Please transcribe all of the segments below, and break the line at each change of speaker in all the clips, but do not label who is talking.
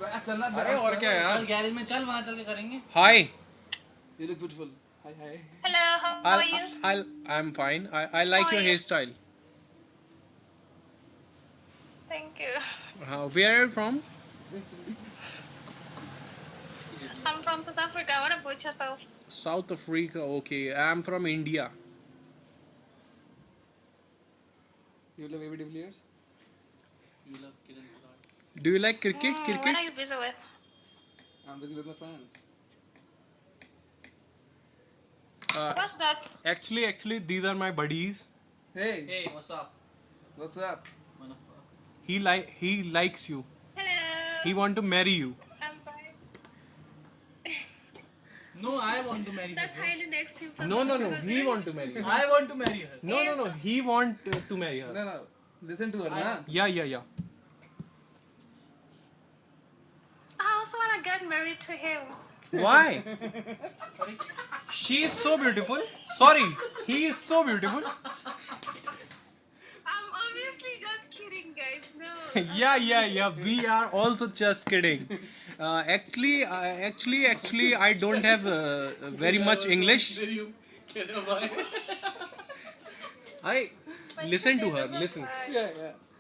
अरे और क्या यार,
गैरेज में चल, वहाँ चल के करेंगे.
हाय,
You look beautiful. Hi, hi.
Hello, how are you?
I'm fine. I like your hairstyle.
Thank you.
Where are you from?
I'm from South Africa. What about yourself?
South Africa. Okay, I'm from India.
You love ABW Villiers?
You love Kiran Pollard.
Do you like cricket?
What
Cricket?
are you busy with?
I'm busy with my friends.
What's that?
Actually, these are my buddies.
Hey,
Hey, what's up?
what's up?
Motherfucker.
He likes you.
Hello.
He want to marry you.
I'm fine.
No, I want to marry her.
That's highly next to you.
No. He want to marry you.
I want to marry her.
No. He want to marry her.
No. Listen to her, na?
Yeah.
I also want to get married to him.
Why? She is so beautiful. Sorry, he is so beautiful.
I'm obviously just kidding, guys. No.
Yeah. We are also just kidding. Actually, I don't have very much English. I listen to her. Listen.
Yeah.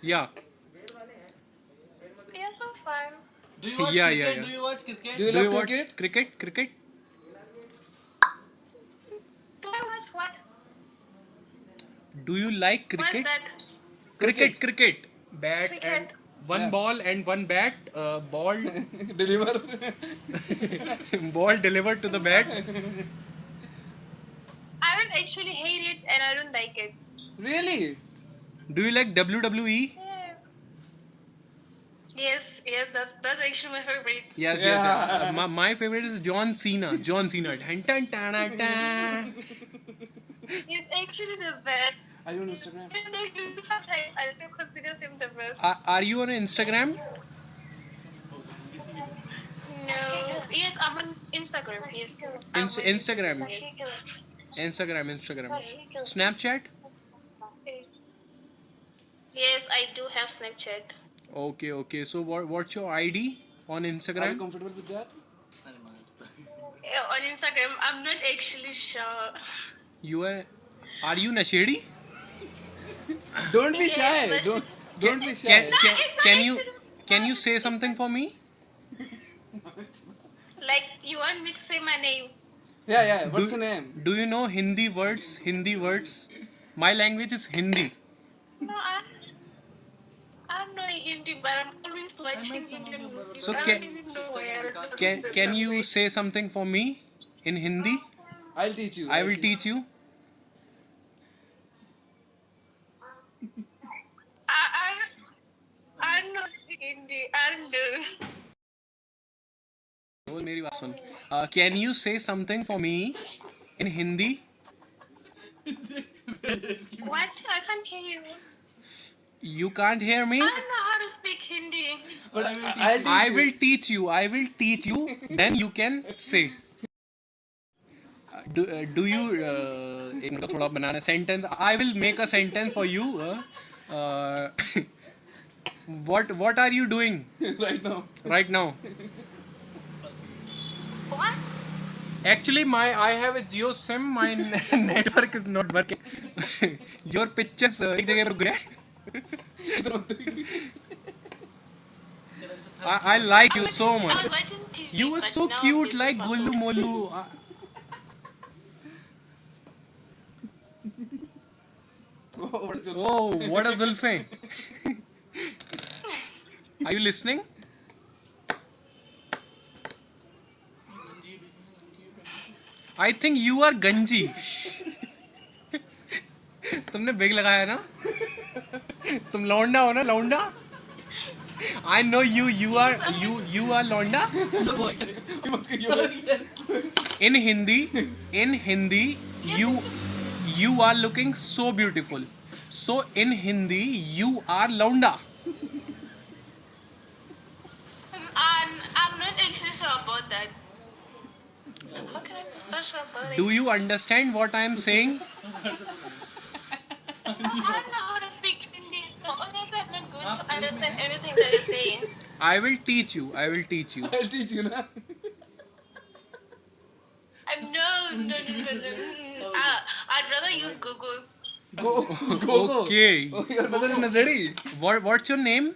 Yeah.
Yes, I'm fine.
Do you watch
Yeah,
cricket?
yeah.
Do you watch cricket?
Do you
Do you
love
watch
cricket?
cricket?
Do I watch what?
Do you like
What's
cricket?
that?
Cricket. Bat
Cricket.
and one
Yeah.
ball and one bat. Ball
Deliver.
ball delivered to the bat.
I don't actually hate it and I don't like it.
Really?
Do you like WWE?
Yes, that's actually my favorite.
Yes.
Yeah.
My favorite is John Cena. Dun, dun, dun, dun.
He's actually the best.
Are you on Instagram?
Sometimes I still consider him the best.
Are you on Instagram?
No. Yes, I'm on Instagram. Yes.
Instagram. Snapchat?
Yes, I do have Snapchat.
Okay. So what's your ID on
Are you
Instagram?
comfortable with that?
On Instagram, I'm not actually sure.
Are you Nashedi?
Don't be shy.
Yes,
Don't be shy.
Can you say something for me?
Like, you want me to say my name?
Yeah. What's your name?
Do you know Hindi words? My language is Hindi.
No, I'm not Hindi, but I'm always watching Indian movies.
So
I don't even know where.
Can you say something for me in Hindi?
I'll teach you.
I will teach you.
I'm not Hindi. I don't know.
Oh, मेरी बात सुन. Can you say something for me in Hindi?
What? I can't hear you.
You can't hear me?
I don't know how to speak Hindi.
But
I will teach you. Then you can say. Do you एक minute थोड़ा बनाना sentence. I will make a sentence for you. What are you doing
right now.
What?
Actually, I have a Jio SIM. My network is not working. Your pictures एक जगह पर रुक गए. I like you so
I
much.
was watching TV.
You were
but
so
now I'm
cute,
busy
like
for
Gullu
food.
Mollu. Oh, what a Zulfe. Are you listening? I think you are Ganji. तुमने big लगाया ना? तुम लौंडा हो ना, लौंडा? I know you are Londa. In Hindi, you are looking so beautiful. So in Hindi, you are Londa.
I'm not actually sure about that. How can I be so sure about it?
Do you understand what I am saying?
I don't know how to speak Hindi, so honestly, I'm not going to understand everything that you're saying.
I will teach you. I will teach you.
I'll teach you ना.
No. I'd rather use Google.
Go.
Okay.
Oh, your brother is Nazari.
What's your name?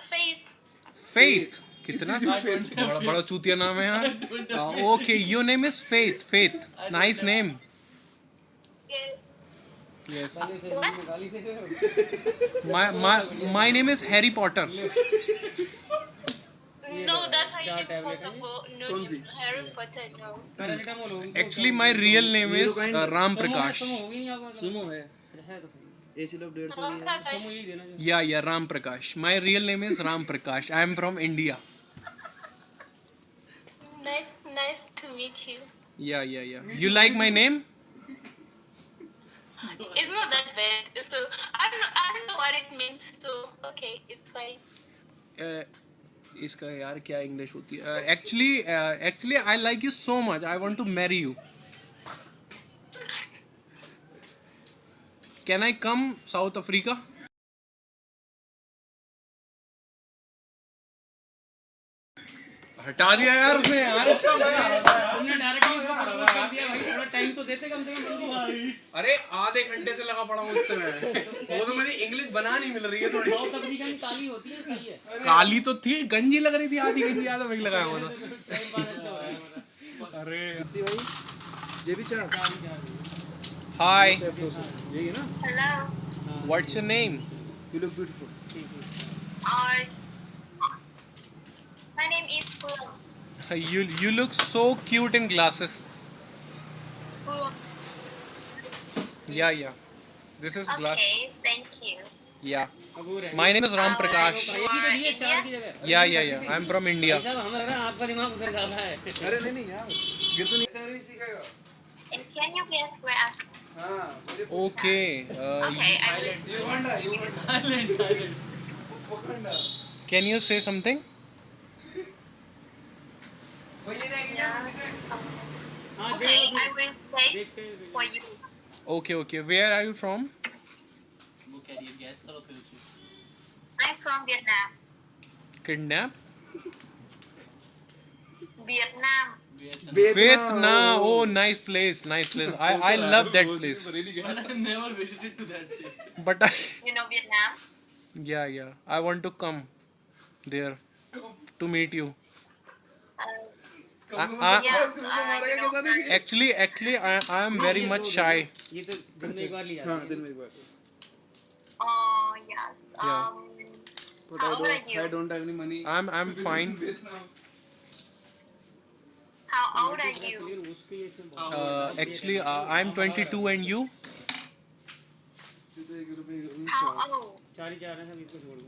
Faith.
Faith. कितना बड़ा चूतिया नाम है यार. Okay, your name is Faith. Faith. Nice name. Yes. My name is Harry Potter.
No, that's how you possible. No, Harry Potter, no.
Actually, my real name is Ram Prakash.
सुनो है. AC लोग 150 की है.
Yeah, Ram Prakash. My real name is Ram Prakash. I am from India.
Nice to meet you.
Yeah. You like my name?
It's not that bad. So I don't know what it means. So okay, it's fine.
इसका यार क्या English होती है? Actually, I like you so much. I want to marry you. Can I come South Africa? हटा दिया यार उसने यार.
तुमने डायरेक्टली उसको प्रपोज कर दिया भाई. थोड़ा टाइम तो देते कम से कम.
अरे आधे घंटे से लगा पड़ा हूँ उससे मैं. वो तो मुझे इंग्लिश बना नहीं मिल रही है थोड़ी.
साउथ अफ्रीका में काली होती है. सही है.
काली तो थी, गंजी लग रही थी. आधी गंजी आधा वही लगाया हुआ था.
टाइम पास अच्छा हो रहा है हमारा.
अरे
भाई ये भी चार.
हाय,
यही है ना.
Hello.
What's your name?
You look beautiful.
My name is Pooh.
You look so cute in glasses.
Pooh.
Yeah. This is glass.
Okay, thank you.
Yeah.
अबूर है.
My name is Ram Prakash.
एक ही तो दिए 4 की जगह.
Yeah. I'm from India.
भाई साहब हमें लग रहा है आपका दिमाग उधर ज्यादा है.
अरे नहीं यार. ये तो नहीं सीखेगा.
And can you guess where I'm from?
हाँ.
Okay.
Okay, I will.
Wakanda.
Can you say something?
हाँ
Okay, I will say
देखते हैं.
for you.
Okay. Where are you from?
वो कह रही है गैस करो फिर उसको.
I'm from Vietnam.
Kidnap?
Vietnam.
Vietnam. Oh, nice place. I love that place.
But I never visited to that place.
But
You know Vietnam?
yeah. I want to come there to meet you.
Yes,
Actually, I am very much shy.
ये तो दिन में एक बार लिया.
हाँ दिन में एक बार.
yes.
Yeah.
But
How old are you?
I don't have any money.
I'm fine.
How old are you?
उसके लिए इसमें
Actually, I'm 22 and you?
How old?
4 ही 4 हैं सब इसको छोड़ दो.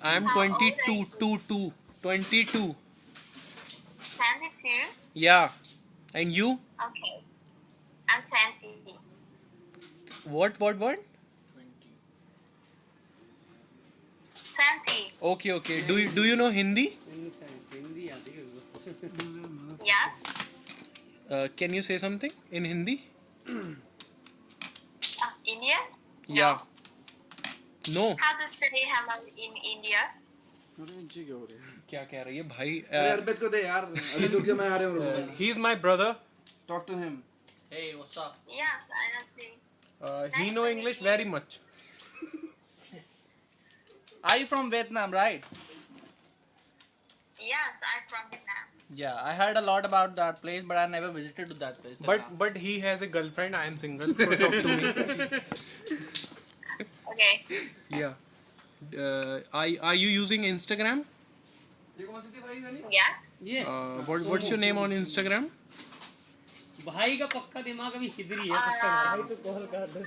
I'm 22. 22.
22?
Yeah. And you?
Okay. I'm 20.
What?
20.
Okay. Do you know Hindi?
Hindi आती है उसको.
Yes?
Can you say something in Hindi?
India?
Yeah. No.
How to say hello in India?
अरे जी क्या हो रहा है?
क्या कह रही है भाई?
अरे अर्पित को दे यार. अभी रुक जा मैं आ रहा हूँ.
He is my brother.
Talk to him.
Hey, what's up?
Yes, I understand.
He know English very much.
Are you from Vietnam, right?
Yes, I'm from Vietnam.
Yeah, I heard a lot about that place, but I never visited to that place.
But he has a girlfriend. I am single. So talk to me.
Okay.
Yeah. Are you using Instagram?
ये कौन सी थी भाई वाली?
Yeah?
ये
What's your name on Instagram?
भाई का पक्का दिमाग अभी इधर ही है. पक्का भाई तो कॉल कर दे.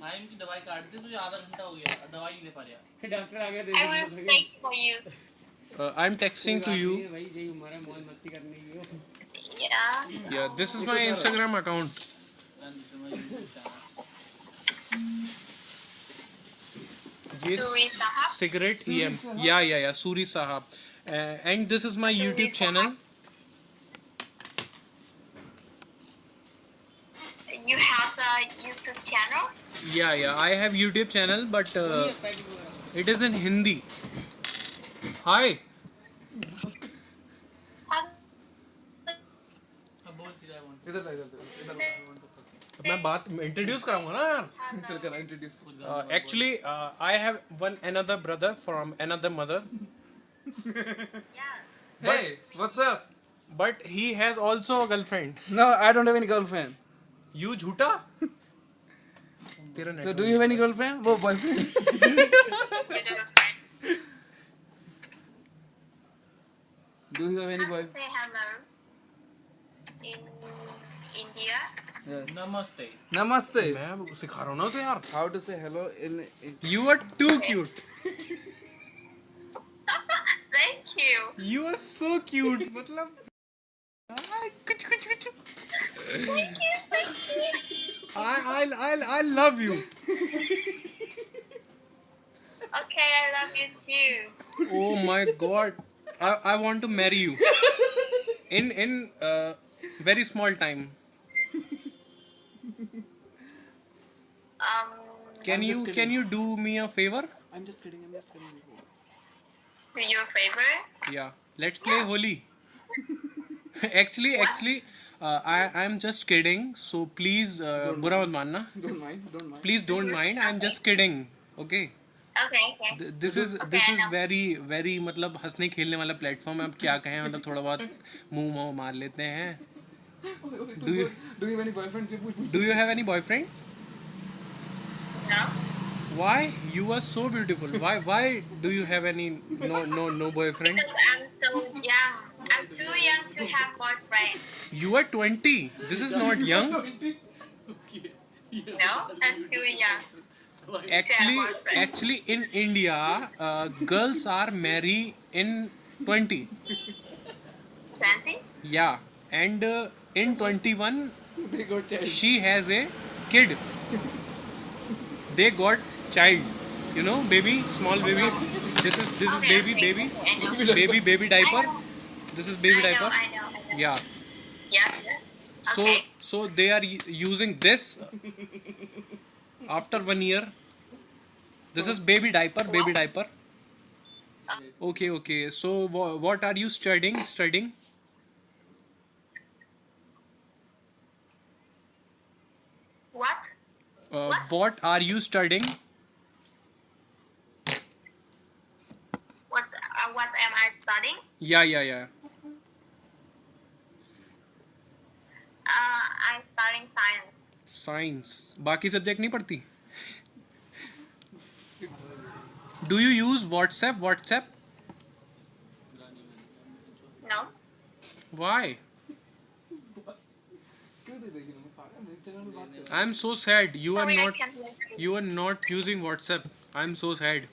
माइम की दवाई काट दी तुझे आधा घंटा हो गया दवाई नहीं ले पा रहा.
डॉक्टर आ गया दे
I will text for you.
I'm texting to you.
भाई यही हमारा मौज मस्ती करने की हो.
Yeah.
Yeah, this is my Instagram account. Yes,
Suri Sahab?
cigarette EM. Yeah. Suri Sahab. And this is my YouTube channel.
You have a YouTube channel?
Yeah. I have YouTube channel, but It is in Hindi. Hi.
अब बोल सीधा I want.
इधर ला, इधर ला।
मैं बात introduce कराऊंगा ना यार.
चल कर introduce.
Actually, I have one another brother from another mother,
Hey, what's up?
but he has also a girlfriend.
No, I don't have any girlfriend.
You झूठा? तेरा
So do you have any girlfriend? वो boyfriend? Do you have any boyfriend?
Say hello in India.
Yes.
Namaste.
Namaste.
मैं सिखा रहा हूँ ना उसे यार.
How to say hello in
You are too cute.
Thank you.
You are so cute. मतलब कुछ कुछ कुछ.
Thank you. Thank you.
I love you.
Okay, I love you too.
Oh my God. I want to marry you. In very small time. Can you do me a favor?
I'm just kidding.
Do your favorite?
Yeah. Let's play Holi. Actually, I'm just kidding. So please, बुरा मत मानना.
Don't mind.
Please don't mind. I'm just kidding. Okay.
Okay.
This is very मतलब हंसने खेलने वाला platform है. अब क्या कहें, मतलब थोड़ा बहुत मुंह मार लेते हैं. Do you
have any boyfriend?
do you have any boyfriend?
No.
Why? You are so beautiful. Why do you have any no boyfriend?
Because I'm so young. I'm too young to have boyfriend.
You are 20. This is not young.
No, I'm too young.
Actually in India, girls are married in 20.
20?
Yeah, and in 21
They got child.
she has a kid. They got child. You know, baby, small baby. This is
Okay,
baby
okay,
baby
okay, I know.
baby diaper.
I know.
This is baby
I
diaper.
know.
Yeah.
Yeah. Okay.
So they are using this after 1 year. This is baby diaper. Okay. So what are you studying?
What?
What are you studying?
What am I studying?
Yeah.
I'm studying science.
Science. बाकी subject नहीं पढ़ती? Do you use WhatsApp?
No.
Why? I'm so sad. You are
Sorry, I
not
can't hear you.
using WhatsApp. I'm so sad.